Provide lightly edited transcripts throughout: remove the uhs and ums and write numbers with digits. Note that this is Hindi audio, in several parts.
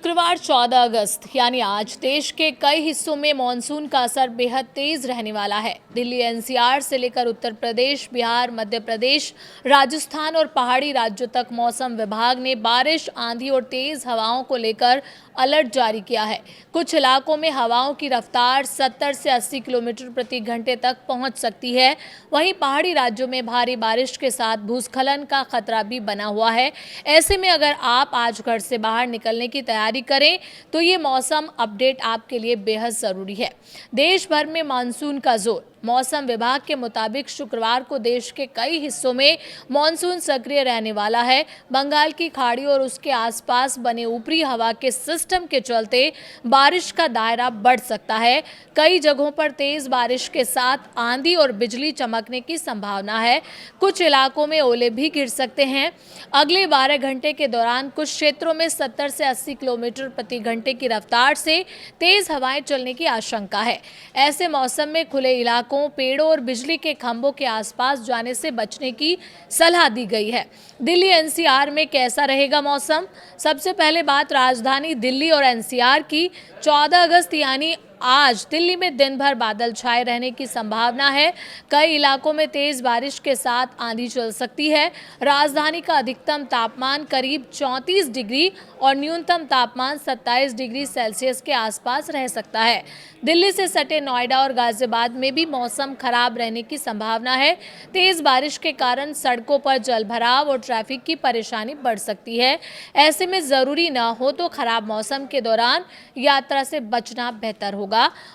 शुक्रवार 14 अगस्त यानी आज देश के कई हिस्सों में मानसून का असर बेहद तेज रहने वाला है। दिल्ली एनसीआर से लेकर उत्तर प्रदेश, बिहार, मध्य प्रदेश, राजस्थान और पहाड़ी राज्यों तक मौसम विभाग ने बारिश, आंधी और तेज हवाओं को लेकर अलर्ट जारी किया है। कुछ इलाकों में हवाओं की रफ्तार 70 से 80 किलोमीटर प्रति घंटे तक पहुंच सकती है। वहीं पहाड़ी राज्यों में भारी बारिश के साथ भूस्खलन का खतरा भी बना हुआ है। ऐसे में अगर आप आज घर से बाहर निकलने की तैयारी करें तो ये मौसम अपडेट आपके लिए बेहद ज़रूरी है। देश भर में मानसून का जोर। मौसम विभाग के मुताबिक शुक्रवार को देश के कई हिस्सों में मानसून सक्रिय रहने वाला है। बंगाल की खाड़ी और उसके आसपास बने ऊपरी हवा के सिस्टम के चलते बारिश का दायरा बढ़ सकता है। कई जगहों पर तेज बारिश के साथ आंधी और बिजली चमकने की संभावना है। कुछ इलाकों में ओले भी गिर सकते हैं। अगले 12 घंटे के दौरान कुछ क्षेत्रों में 70 से 80 किलोमीटर प्रति घंटे की रफ्तार से तेज हवाएं चलने की आशंका है। ऐसे मौसम में खुले इलाकों, पेड़ों और बिजली के खंभों के आसपास जाने से बचने की सलाह दी गई है। दिल्ली एनसीआर में कैसा रहेगा मौसम? सबसे पहले बात राजधानी दिल्ली और एनसीआर की। 14 अगस्त यानी आज दिल्ली में दिन भर बादल छाए रहने की संभावना है। कई इलाकों में तेज बारिश के साथ आंधी चल सकती है। राजधानी का अधिकतम तापमान करीब 34 डिग्री और न्यूनतम तापमान 27 डिग्री सेल्सियस के आसपास रह सकता है। दिल्ली से सटे नोएडा और गाजियाबाद में भी मौसम खराब रहने की संभावना है। तेज बारिश के कारण सड़कों पर जलभराव और ट्रैफिक की परेशानी बढ़ सकती है। ऐसे में जरूरी न हो तो खराब मौसम के दौरान यात्रा से बचना बेहतर होगा।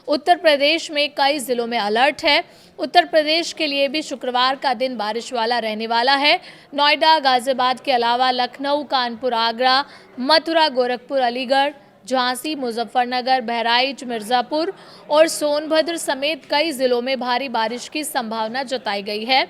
उत्तर प्रदेश में कई जिलों में अलर्ट है। उत्तर प्रदेश के लिए भी शुक्रवार का दिन बारिश वाला रहने वाला है। नोएडा, गाजियाबाद के अलावा लखनऊ, कानपुर, आगरा, मथुरा, गोरखपुर, अलीगढ़, झांसी, मुजफ्फरनगर, बहराइच, मिर्जापुर और सोनभद्र समेत कई जिलों में भारी बारिश की संभावना जताई गई है।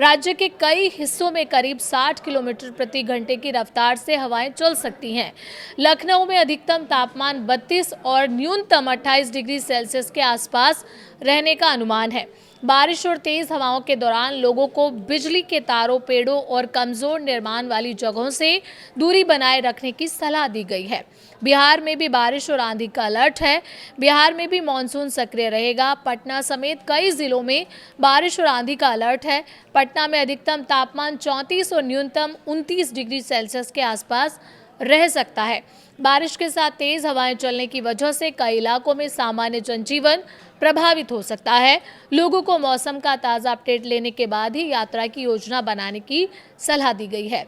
राज्य के कई हिस्सों में करीब 60 किलोमीटर प्रति घंटे की रफ्तार से हवाएं चल सकती हैं। लखनऊ में अधिकतम तापमान 32 और न्यूनतम 28 डिग्री सेल्सियस के आसपास रहने का अनुमान है। बारिश और तेज हवाओं के दौरान लोगों को बिजली के तारों, पेड़ों और कमजोर निर्माण वाली जगहों से दूरी बनाए रखने की सलाह दी गई है। बिहार में भी बारिश और आंधी का अलर्ट है। बिहार में भी मानसून सक्रिय रहेगा। पटना समेत कई जिलों में बारिश और आंधी का अलर्ट है। पटना में अधिकतम तापमान 34 और न्यूनतम 29 डिग्री सेल्सियस के आसपास रह सकता है। बारिश के साथ तेज हवाएं चलने की वजह से कई इलाकों में सामान्य जनजीवन प्रभावित हो सकता है। लोगों को मौसम का ताज़ा अपडेट लेने के बाद ही यात्रा की योजना बनाने की सलाह दी गई है।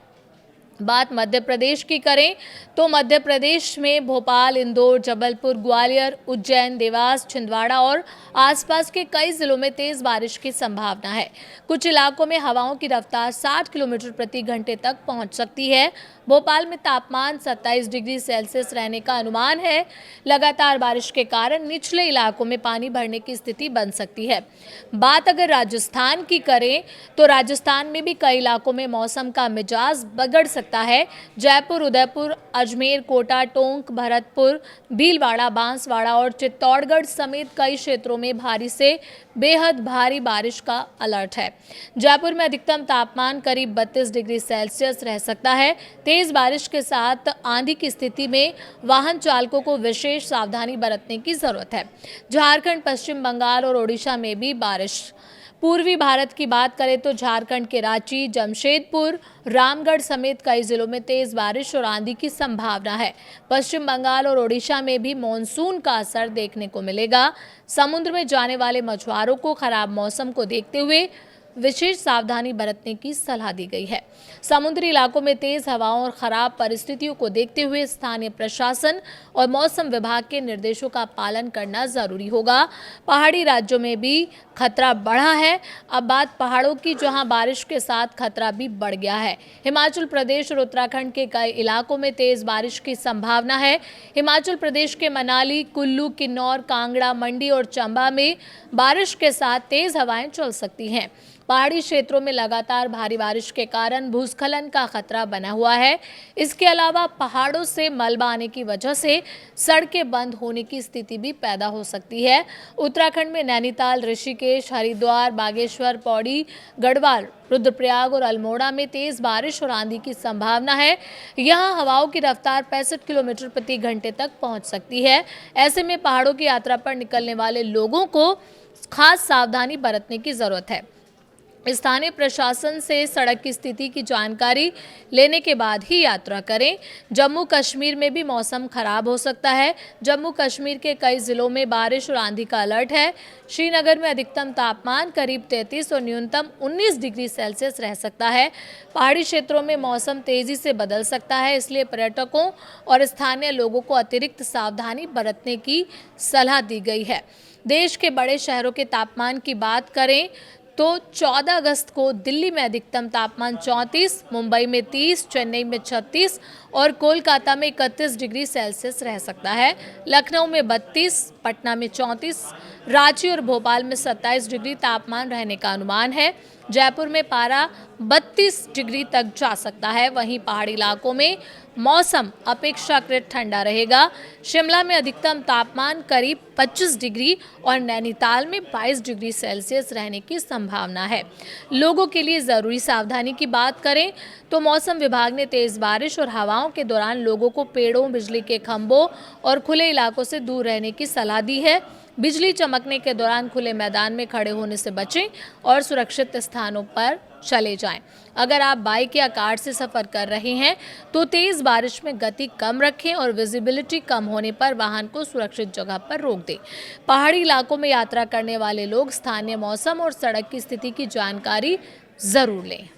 बात मध्य प्रदेश की करें तो मध्य प्रदेश में भोपाल, इंदौर, जबलपुर, ग्वालियर, उज्जैन, देवास, छिंदवाड़ा और आसपास के कई जिलों में तेज बारिश की संभावना है। कुछ इलाकों में हवाओं की रफ्तार 60 किलोमीटर प्रति घंटे तक पहुंच सकती है। भोपाल में तापमान 27 डिग्री सेल्सियस रहने का अनुमान है। लगातार बारिश के कारण निचले इलाकों में पानी भरने की स्थिति बन सकती है। बात अगर राजस्थान की करें तो राजस्थान में भी कई इलाकों में मौसम का मिजाज बिगड़ सकता है। जयपुर, उदयपुर, अजमेर, कोटा, टोंक, भरतपुर, भीलवाड़ा, बांसवाड़ा और चित्तौड़गढ़ समेत कई क्षेत्रों में भारी से बेहद भारी बारिश का अलर्ट है। जयपुर में अधिकतम तापमान करीब 32 डिग्री सेल्सियस रह सकता है। तेज बारिश के साथ आंधी की स्थिति में वाहन चालकों को विशेष सावधानी बरतने की जरूरत है। झारखंड, पश्चिम बंगाल और ओडिशा में भी बारिश। पूर्वी भारत की बात करें तो झारखंड के रांची, जमशेदपुर, रामगढ़ समेत कई जिलों में तेज बारिश और आंधी की संभावना है। पश्चिम बंगाल और ओडिशा में भी मानसून का असर देखने को मिलेगा। समुद्र में जाने वाले मछुआरों को खराब मौसम को देखते हुए विशेष सावधानी बरतने की सलाह दी गई है। समुद्री इलाकों में तेज हवाओं और खराब परिस्थितियों को देखते हुए स्थानीय प्रशासन और मौसम विभाग के निर्देशों का पालन करना जरूरी होगा। पहाड़ी राज्यों में भी खतरा बढ़ा है। अब बात पहाड़ों की, जहां बारिश के साथ खतरा भी बढ़ गया है। हिमाचल प्रदेश और उत्तराखंड के कई इलाकों में तेज बारिश की संभावना है। हिमाचल प्रदेश के मनाली, कुल्लू, किन्नौर, कांगड़ा, मंडी और चंबा में बारिश के साथ तेज हवाएं चल सकती हैं। पहाड़ी क्षेत्रों में लगातार भारी बारिश के कारण भूस्खलन का खतरा बना हुआ है। इसके अलावा पहाड़ों से मलबा आने की वजह से सड़कें बंद होने की स्थिति भी पैदा हो सकती है। उत्तराखंड में नैनीताल, ऋषिकेश, हरिद्वार, बागेश्वर, पौड़ी, गढ़वाल, रुद्रप्रयाग और अल्मोड़ा में तेज बारिश और आंधी की संभावना है। यहां हवाओं की रफ्तार 65 किलोमीटर प्रति घंटे तक पहुंच सकती है। ऐसे में पहाड़ों की यात्रा पर निकलने वाले लोगों को खास सावधानी बरतने की जरूरत है। स्थानीय प्रशासन से सड़क की स्थिति की जानकारी लेने के बाद ही यात्रा करें। जम्मू कश्मीर में भी मौसम खराब हो सकता है। जम्मू कश्मीर के कई जिलों में बारिश और आंधी का अलर्ट है। श्रीनगर में अधिकतम तापमान करीब 33 और न्यूनतम 19 डिग्री सेल्सियस रह सकता है। पहाड़ी क्षेत्रों में मौसम तेजी से बदल सकता है, इसलिए पर्यटकों और स्थानीय लोगों को अतिरिक्त सावधानी बरतने की सलाह दी गई है। देश के बड़े शहरों के तापमान की बात करें तो 14 अगस्त को दिल्ली में अधिकतम तापमान 34, मुंबई में 30, चेन्नई में 36 और कोलकाता में 31 डिग्री सेल्सियस रह सकता है। लखनऊ में 32, पटना में 34, रांची और भोपाल में 27 डिग्री तापमान रहने का अनुमान है। जयपुर में पारा 32 डिग्री तक जा सकता है। वहीं पहाड़ी इलाकों में मौसम अपेक्षाकृत ठंडा रहेगा। शिमला में अधिकतम तापमान करीब 25 डिग्री और नैनीताल में 22 डिग्री सेल्सियस रहने की संभावना है। लोगों के लिए ज़रूरी सावधानी की बात करें तो मौसम विभाग ने तेज़ बारिश और हवाओं के दौरान लोगों को पेड़ों, बिजली के खंभों और खुले इलाकों से दूर रहने की सलाह दी है। बिजली चमकने के दौरान खुले मैदान में खड़े होने से बचें और सुरक्षित स्थानों पर चले जाएं। अगर आप बाइक या कार से सफर कर रहे हैं तो तेज बारिश में गति कम रखें और विजिबिलिटी कम होने पर वाहन को सुरक्षित जगह पर रोक दें। पहाड़ी इलाकों में यात्रा करने वाले लोग स्थानीय मौसम और सड़क की स्थिति की जानकारी जरूर लें।